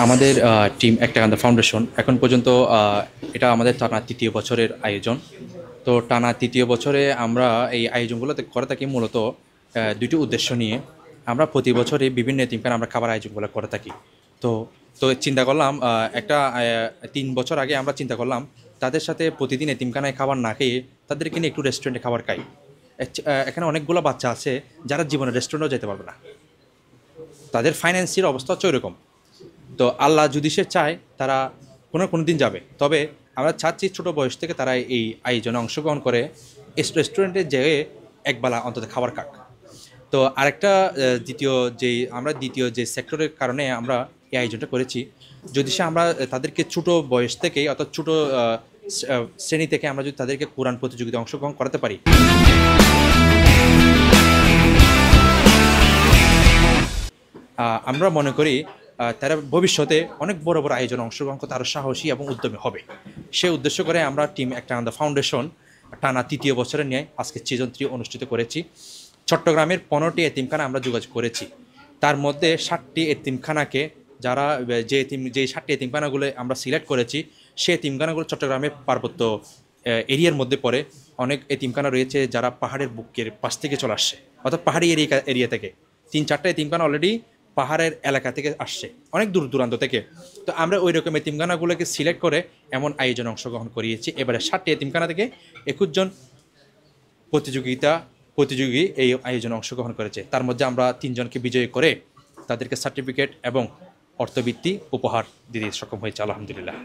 আমাদের টিম একটা কান্দা ফাউন্ডেশন এখন পর্যন্ত এটা আমাদের টানা তৃতীয় বছরের আয়োজন। তো টানা তৃতীয় বছরে আমরা এই আয়োজনগুলোতে করে থাকি মূলত দুটি উদ্দেশ্য নিয়ে। আমরা প্রতি বছরই বিভিন্ন এতিমখানা আমরা খাবার আয়োজনগুলো করে থাকি। তো তো চিন্তা করলাম একটা 3 বছর আগে আমরা চিন্তা করলাম তাদের সাথে প্রতিদিন এতিমখানায় খাবার না খেয়ে তাদেরকে নিয়ে একটু রেস্টুরেন্টে খাবার খাই। এখানে অনেকগুলো বাচ্চা আছে যারা জীবনে রেস্টুরেন্টেও যেতে পারবে না, তাদের ফাইন্যান্সিয়াল অবস্থা হচ্ছে ওইরকম। তো আল্লাহ যদি সে চায় তারা কোনো দিন যাবে, তবে আমরা চাচ্ছি ছোটো বয়স থেকে তারা এই আয়োজনে অংশগ্রহণ করে রেস্টুরেন্টে যেয়ে একবেলা অন্তত খাবার খাক। তো আরেকটা দ্বিতীয় যে সেক্টরের কারণে আমরা এই আয়োজনটা করেছি, যদি সে আমরা তাদেরকে ছোটো বয়স থেকেই অর্থাৎ ছোটো শ্রেণী থেকে আমরা যদি তাদেরকে কোরআন প্রতিযোগিতায় অংশগ্রহণ করাতে পারি, আমরা মনে করি তারা ভবিষ্যতে অনেক বড় বড় আয়োজন অংশগ্রহণ করতে আরও সাহসী এবং উদ্যমী হবে। সে উদ্দেশ্য করে আমরা টিম একটা আন্দা ফাউন্ডেশন টানা তৃতীয় বছরের নিয়ে আজকে সিজন 3 অনুষ্ঠিত করেছি। চট্টগ্রামের 15টি এতিমখানা আমরা যোগাযোগ করেছি। তার মধ্যে 60টি এতিমখানাকে যারা যে 60টি এতিমখানাগুলো আমরা সিলেক্ট করেছি, সে এতিমখানাগুলো চট্টগ্রামের পার্বত্য এরিয়ার মধ্যে পড়ে। অনেক এতিমখানা রয়েছে যারা পাহাড়ের বুকের পাশ থেকে চলে আসছে, অর্থাৎ পাহাড়ি এরিয়া থেকে 3-4টা এতিমখানা অলরেডি পাহাড়ের এলাকা থেকে আসছে, অনেক দূর দূরান্ত থেকে। তো আমরা ওই রকম এতিমখানাগুলোকে সিলেক্ট করে এমন আয়োজনে অংশগ্রহণ করিয়েছি। এবারে 60টি এতিমখানা থেকে 21 জন প্রতিযোগী এই আয়োজনে অংশগ্রহণ করেছে। তার মধ্যে আমরা 3 জনকে বিজয়ী করে তাদেরকে সার্টিফিকেট এবং অর্থবৃত্তি উপহার দিতে সক্ষম হয়েছে, আলহামদুলিল্লাহ।